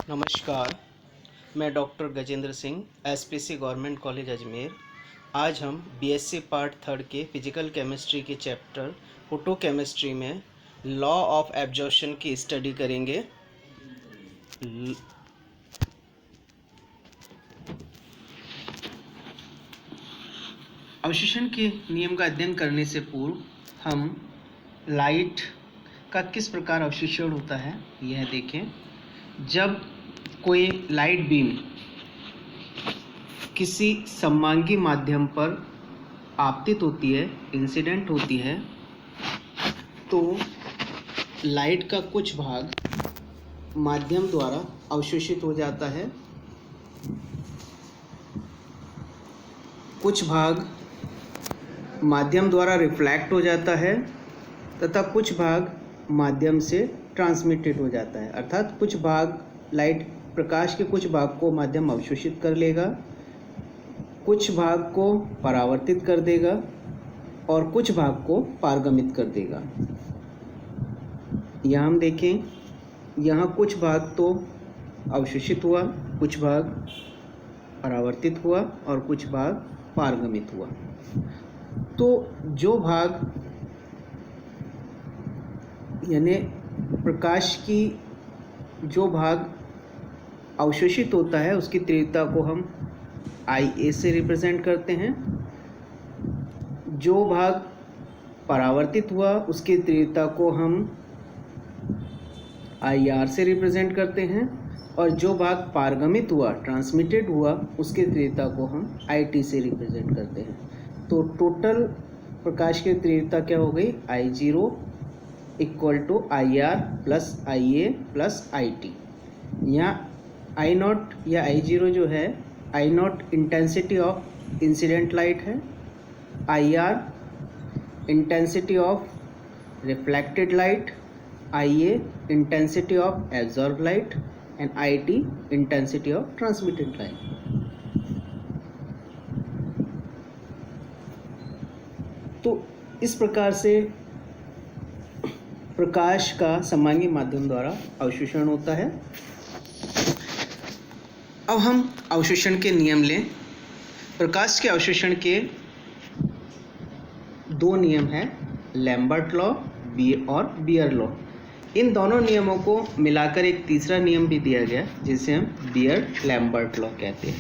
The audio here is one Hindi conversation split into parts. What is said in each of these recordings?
नमस्कार, मैं doctor Gajendra Singh, SPC government college Ajmer. आज हम बीएससी पार्ट थर्ड के फिजिकल केमिस्ट्री के चैप्टर फोटोकेमिस्ट्री में लॉ ऑफ एब्जॉर्प्शन की स्टडी करेंगे। अवशोषण के नियम का अध्ययन करने से पूर्व हम लाइट का किस प्रकार अवशोषण होता है यह देखें। जब कोई लाइट बीम किसी सममांगी माध्यम पर आपतित होती है, इंसिडेंट होती है, तो लाइट का कुछ भाग माध्यम द्वारा अवशोषित हो जाता है, कुछ भाग माध्यम द्वारा रिफ्लेक्ट हो जाता है तथा कुछ भाग माध्यम से ट्रांसमिटेड हो जाता है। अर्थात कुछ भाग लाइट प्रकाश के कुछ भाग को माध्यम अवशोषित कर लेगा, कुछ भाग को परावर्तित कर देगा और कुछ भाग को पारगमित कर देगा। यहाँ हम देखें, यहाँ कुछ भाग तो अवशोषित हुआ, कुछ भाग परावर्तित हुआ और कुछ भाग पारगमित हुआ। तो जो भाग यानी प्रकाश की जो भाग अवशोषित होता है उसकी तीव्रता को हम IA से रिप्रेजेंट करते हैं, जो भाग परावर्तित हुआ उसकी तीव्रता को हम IR से रिप्रेजेंट करते हैं और जो भाग पारगमित हुआ, ट्रांसमिटेड हुआ, उसकी तीव्रता को हम IT से रिप्रेजेंट करते हैं। तो टोटल प्रकाश की तीव्रता क्या हो गई? I0 equal to IR plus IA plus IT। यहाँ I0 या I0 जो है, I0 intensity of incident light है, IR intensity of reflected light, IA intensity of absorb light and IT intensity of transmitted light. तो इस प्रकार से प्रकाश का सममांगी माध्यम द्वारा अवशोषण होता है। अब हम अवशोषण के नियम लें। प्रकाश के अवशोषण के दो नियम हैं, लैम्बर्ट लॉ और बियर लॉ। इन दोनों नियमों को मिलाकर एक तीसरा नियम भी दिया गया जिसे हम बियर लैम्बर्ट लॉ कहते हैं।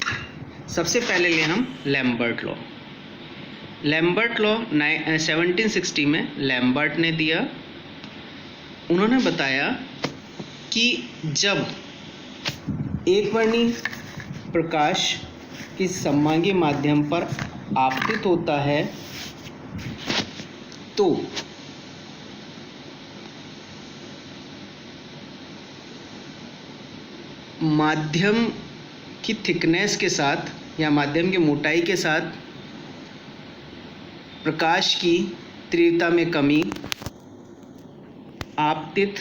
सबसे पहले लें हम लैम्बर्ट लॉ। लैम्बर्ट लॉ 1760 में लैम्बर्ट ने दिया। उन्होंने बताया कि जब एक वर्णी प्रकाश की सममांगी माध्यम पर आपतित होता है तो माध्यम की थिकनेस के साथ या माध्यम की मोटाई के साथ प्रकाश की तीव्रता में कमी आपतित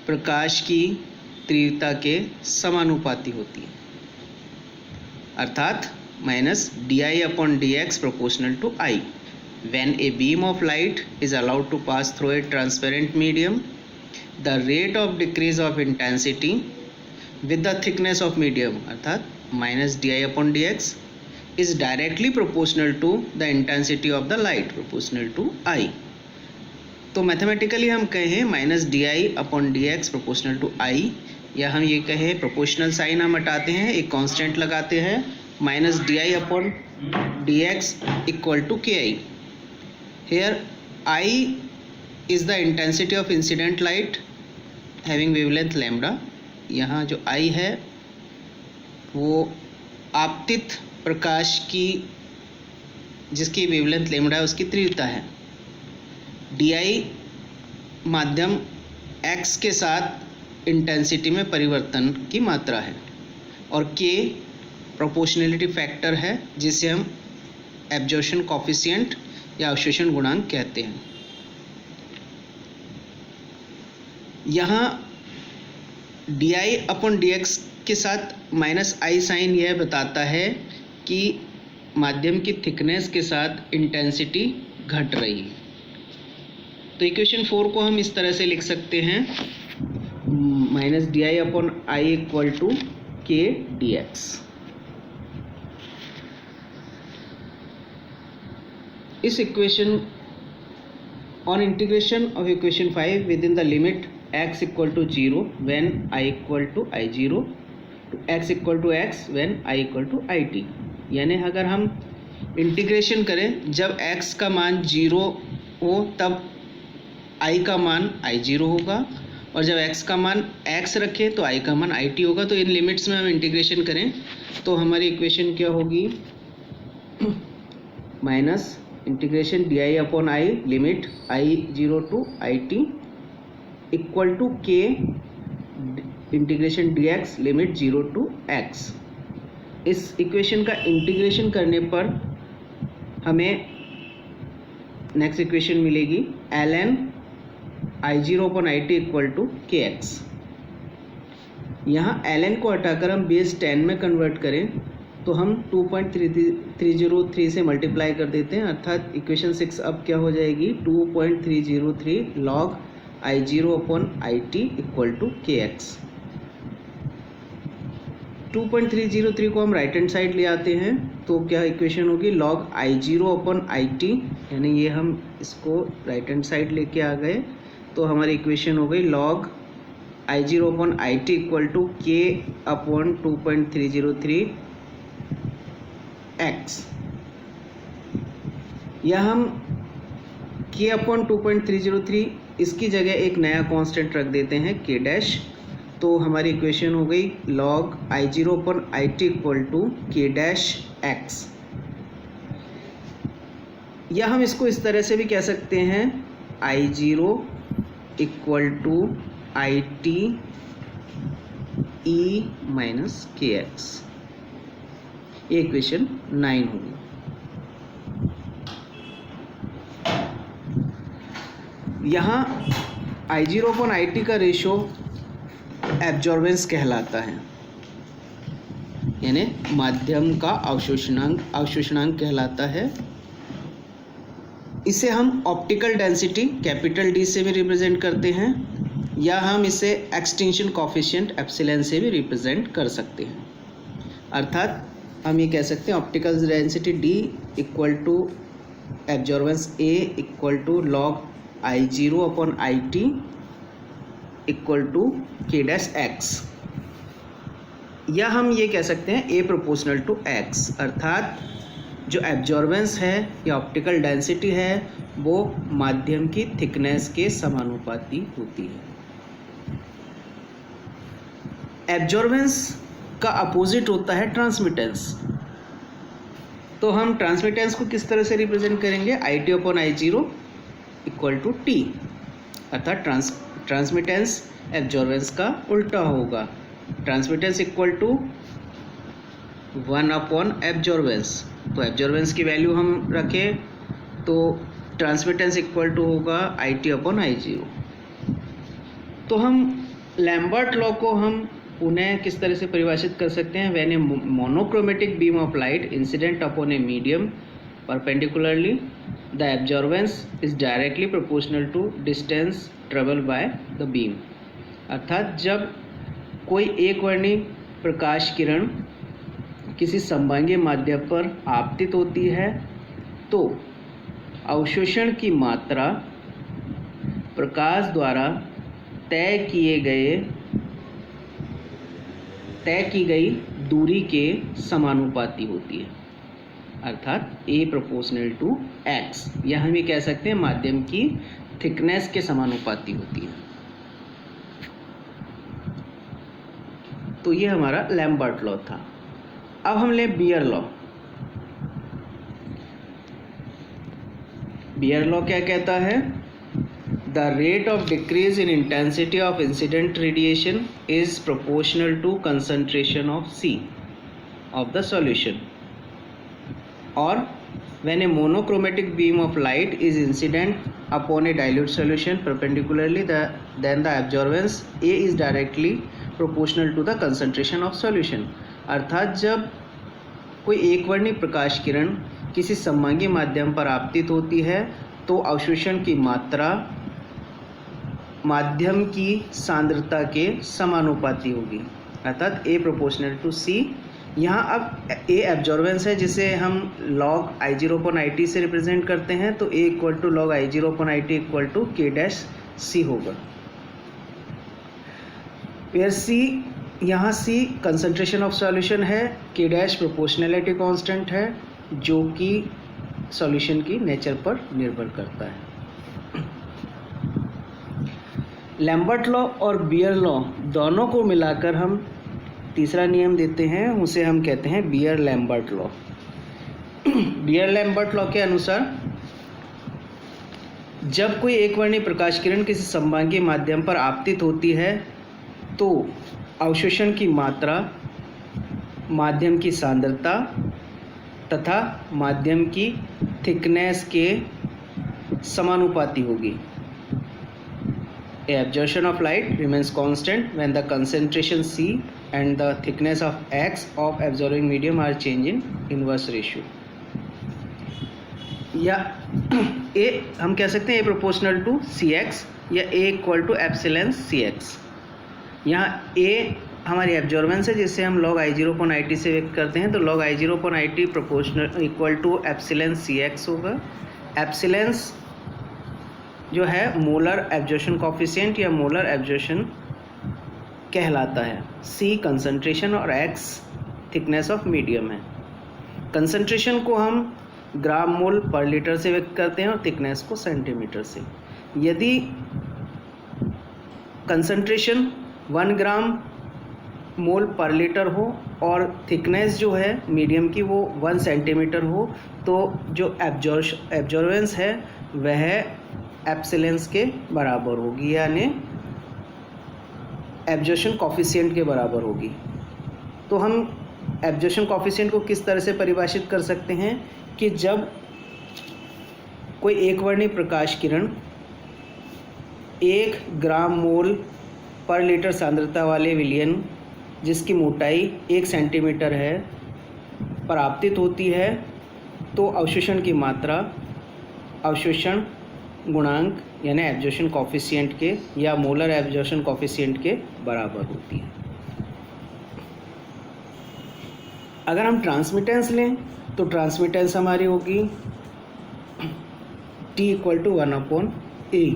प्रकाश की तीव्रता के समानुपाती होती है, अर्थात -di/dx proportional to I. When a beam of light is allowed to pass through a transparent medium, the rate of decrease of intensity with the thickness of medium, अर्थात -di/dx is directly proportional to the intensity of the light proportional to I. तो मैथमेटिकली हम कहें -di/dx प्रोपोर्शनल टू I, या हम ये कहें प्रोपोर्शनल साइन हम हटाते हैं, एक कांस्टेंट लगाते हैं, -di/dx equal to KI। Here I is the intensity of incident light having wavelength lambda. यहाँ जो I है वो आपतित प्रकाश की जिसकी वेवलेंथ लैम्डा है उसकी तीव्रता है। di माध्यम x के साथ इंटेंसिटी में परिवर्तन की मात्रा है और k प्रोपोर्शनलिटी फैक्टर है जिसे हम एब्जॉर्प्शन कोफिशिएंट या अवशोषण गुणांक कहते हैं। यहाँ di/dx के साथ -I साइन यह बताता है कि माध्यम की थिकनेस के साथ इंटेंसिटी घट रही है। तो इक्वेशन 4 को हम इस तरह से लिख सकते हैं, minus D I upon I equal to K D X. इस equation on integration of equation 5 within the limit x equal to 0 when I equal to I0 to x equal to x when I equal to IT, यानी अगर हम इंटीग्रेशन करें जब x का मान 0 हो तब I का मान I0 होगा, और जब x का मान x रखें तो I का मान IT होगा। तो इन लिमिट्स में हम इंटीग्रेशन करें तो हमारी इक्वेशन क्या होगी, minus integration D I upon I limit I zero to I T equal to K integration D X limit zero to X. इस इक्वेशन का इंटीग्रेशन करने पर हमें नेक्स्ट इक्वेशन मिलेगी L N I zero upon I T equal to K X. यहाँ एल एन को हटाकर हम बेस 10 में कन्वर्ट करें तो हम 2.303 से मल्टीप्लाई कर देते हैं, अर्थात इक्वेशन 6 अब क्या हो जाएगी 2.303 log I zero upon I T equal to K X. 2.303 को हम राइट हैंड साइड ले आते हैं तो क्या इक्वेशन होगी log I zero upon I T, यानी ये हम इसको राइट हैंड साइड लेके आ गए तो हमारी इक्वेशन हो गई log I zero upon I T equal to K upon 2.303 x। या हम k अपॉन 2.303 इसकी जगह एक नया कांस्टेंट रख देते हैं k डैश, तो हमारी इक्वेशन हो गई log I zero upon I T equal to K dash X. या हम इसको इस तरह से भी कह सकते हैं I zero equal to I T E minus K X. ये इक्वेशन 9 होगी। यहाँ I zero upon I T का रेशो एब्जॉर्बेंस कहलाता है, यानी माध्यम का अवशोषणांक कहलाता है। इसे हम ऑप्टिकल डेंसिटी कैपिटल डी से भी रिप्रेजेंट करते हैं, या हम इसे एक्सटिंक्शन कोफिशिएंट एप्सिलॉन से भी रिप्रेजेंट कर सकते हैं। अर्थात हम ये कह सकते हैं optical density D equal to absorbance A equal to log I zero upon I T equal to K dash X. या हम ये कह सकते हैं ए प्रोपोर्शनल टू एक्स, अर्थात जो एब्जॉर्बेंस है या ऑप्टिकल डेंसिटी है वो माध्यम की थिकनेस के समानुपाती होती है। एब्जॉर्बेंस का अपोजिट होता है ट्रांसमिटेंस। तो हम ट्रांसमिटेंस को किस तरह से रिप्रेजेंट करेंगे, I T upon I zero equal to T, अर्थात ट्रांसमिटेंस एब्जॉर्बेंस का उल्टा होगा। Transmittance equal to 1 upon absorbance, तो एब्जॉर्बेंस की वैल्यू हम रखें तो ट्रांसमिटेंस इक्वल टू होगा I T upon I zero. तो हम लैम्बर्ट लॉ को हम उन्हें किस तरह से परिभाषित कर सकते हैं, when a monochromatic beam of light incident upon a medium perpendicularly the absorbance is directly proportional to distance travel by the beam. अर्थात जब कोई एक वर्णी प्रकाश किरण किसी समबांगी माध्यम पर आपतित होती है तो अवशोषण की मात्रा प्रकाश द्वारा तय की गई दूरी के समानुपाती होती है, अर्थात ए प्रोपोर्शनल टू एक्स, या हम ये कह सकते हैं माध्यम की थिकनेस के समानुपाती होती है। तो ये हमारा लैम्बर्ट लॉ था। अब हम लें बियर लॉ। बियर लॉ क्या कहता है, The rate of decrease in intensity of incident radiation is proportional to concentration of C of the solution. Or when a monochromatic beam of light is incident upon a dilute solution perpendicularly, then the absorbance A is directly proportional to the concentration of solution. अर्थात जब कोई एक वर्णी प्रकाश किरण किसी समबांगी माध्यम पर आपतित होती है तो अवशोषण की मात्रा माध्यम की सांद्रता के समानुपाती होगी, अर्थात A प्रोपोर्शनल टू C। यहाँ अब A एब्जॉर्बेंस है जिसे हम log I0/IT से रिप्रेजेंट करते हैं, तो A equal to log I0/IT equal to K-C होगा, वेयर C, यहाँ C कंसंट्रेशन ऑफ सॉल्यूशन है, K- प्रोपोर्शनैलिटी कांस्टेंट है जो कि सॉल्यूशन की नेचर पर निर्भर करता है। लैम्बर्ट लॉ और बियर लॉ दोनों को मिलाकर हम तीसरा नियम देते हैं, उसे हम कहते हैं Beer Lambert law. Beer Lambert law के अनुसार जब कोई एकवर्णी प्रकाश किरण किसी समभागी माध्यम पर आपतित होती है तो अवशोषण की मात्रा, माध्यम की सांद्रता तथा माध्यम की थिकनेस के समानुपाती होगी। Absorption of light remains constant when the concentration C and the thickness of X of absorbing medium are changed in inverse ratio। या A हम कह सकते हैं A प्रोपोर्शनल टू Cx या A equal to epsilon Cx। यहाँ A हमारी एब्जॉर्बेंस है जिससे हम log I0/IT से व्यक्त करते हैं, तो log I0/IT proportional equal to epsilon Cx होगा। एप्सिलॉन जो है मोलर एब्जॉर्प्शन कोफिशिएंट या मोलर एब्जॉर्प्शन कहलाता है। C कंसंट्रेशन और X थिकनेस ऑफ मीडियम है। कंसंट्रेशन को हम ग्राम मोल पर लीटर से व्यक्त करते हैं और थिकनेस को सेंटीमीटर से। यदि कंसंट्रेशन 1 ग्राम मोल पर लीटर हो और थिकनेस जो है मीडियम की वो 1 सेंटीमीटर हो, तो जो एब्जॉर्बेंस है वह एप्सिलेंस के बराबर होगी, यानी एब्जॉर्प्शन कोफिशिएंट के बराबर होगी। तो हम एब्जॉर्प्शन कोफिशिएंट को किस तरह से परिभाषित कर सकते हैं कि जब कोई एकवर्णी प्रकाश किरण 1 ग्राम मोल पर लीटर सांद्रता वाले विलयन जिसकी मोटाई 1 सेंटीमीटर है पर आपतित होती है, तो अवशोषण की मात्रा अवशोषण गुणांक यानी एब्जॉर्प्शन कोफिशिएंट के या मोलर एब्जॉर्प्शन कोफिशिएंट के बराबर होती है। अगर हम ट्रांसमिटेंस लें तो ट्रांसमिटेंस हमारी होगी T equal to 1/A।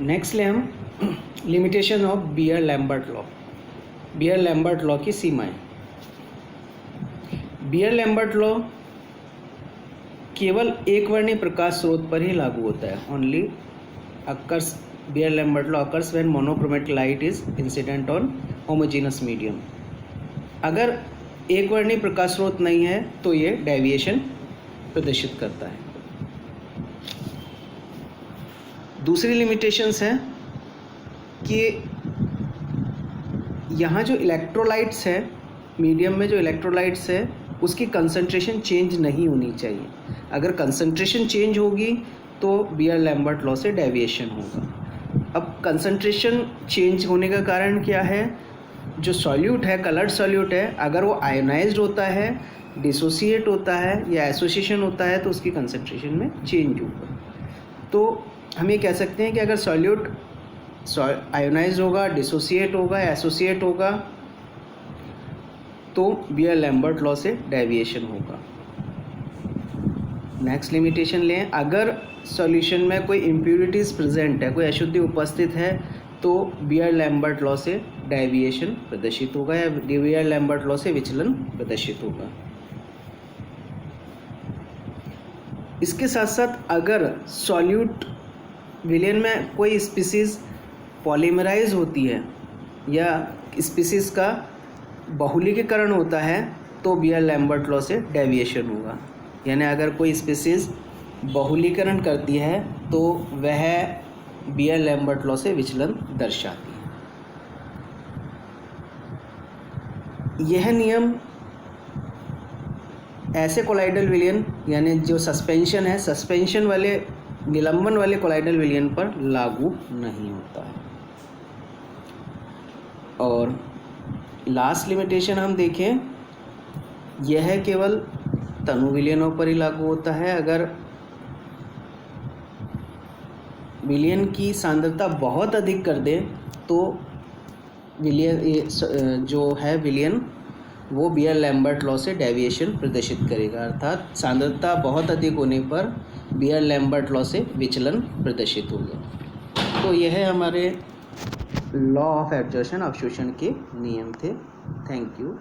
Next ले हम limitation of Beer Lambert law. Beer Lambert law की सीमाएं। बियर लैम्बर्ट लॉ केवल एकवर्णी प्रकाश स्रोत पर ही लागू होता है। Only occurs Beer Lambert law occurs when monochromatic light is incident on homogeneous medium. अगर एकवर्णी प्रकाश स्रोत नहीं है तो ये डेविएशन प्रदर्शित करता है। दूसरी लिमिटेशंस है कि यहाँ जो इलेक्ट्रोलाइट्स है, मीडियम में जो इलेक्ट्रोलाइट्स है उसकी कंसंट्रेशन चेंज नहीं होनी चाहिए। अगर कंसंट्रेशन चेंज होगी तो बियर लैम्बर्ट लॉ से डेविएशन होगा। अब कंसंट्रेशन चेंज होने का कारण क्या है? जो सॉल्यूट है, कलर्ड सॉल्यूट है, अगर वो आयोनाइज्ड होता है, डिसोसिएट होता है या एसोसिएशन होता है तो उसकी कंसंट्रेशन में चेंज होगा। तो हम ये कह सकते हैं कि अगर सॉल्यूट आयोनाइज होगा, डिसोसिएट होगा, एसोसिएट होगा तो बियर लैम्बर्ट लॉ से डेविएशन होगा। नेक्स्ट लिमिटेशन लें, अगर सॉल्यूशन में कोई इम्प्यूरिटीज़ प्रेजेंट है, कोई अशुद्धि उपस्थित है तो बियर लैम्बर्ट लॉ से डेविएशन प्रदर्शित होगा या बियर लैम्बर्ट लॉ से विचलन प्रदर्शित होगा। इसके साथ साथ अगर सॉल्यूट विलयन में कोई स्पीसीज़ पॉलीमराइज होती है या स्पीसीज़ का बहुलीकीकरण होता है तो बियर लैम्बर्ट लॉ से डेविएशन होगा। यानी अगर कोई स्पीसीज़ बहुलीकरण करती है तो वह बियर लैम्बर्ट लॉ से विचलन दर्शाती है। यह नियम ऐसे कोलाइडल विलयन यानी जो सस्पेंशन है, सस्पेंशन वाले निलंबन वाले कोलाइडल विलयन पर लागू नहीं होता है। और लास्ट लिमिटेशन हम देखें यह केवल तनु विलयनों पर ही लागू होता है। अगर विलयन की सांद्रता बहुत अधिक कर दे तो विलयन जो है विलयन वो बियर लैम्बर्ट लॉ से डेविएशन प्रदर्शित करेगा, अर्थात सांद्रता बहुत अधिक होने पर बियर लैम्बर्ट लॉ से विचलन प्रदर्शित होगा। तो यह हमारे लॉ ऑफ एब्जॉर्प्शन अवशोषण के नियम थे। Thank you.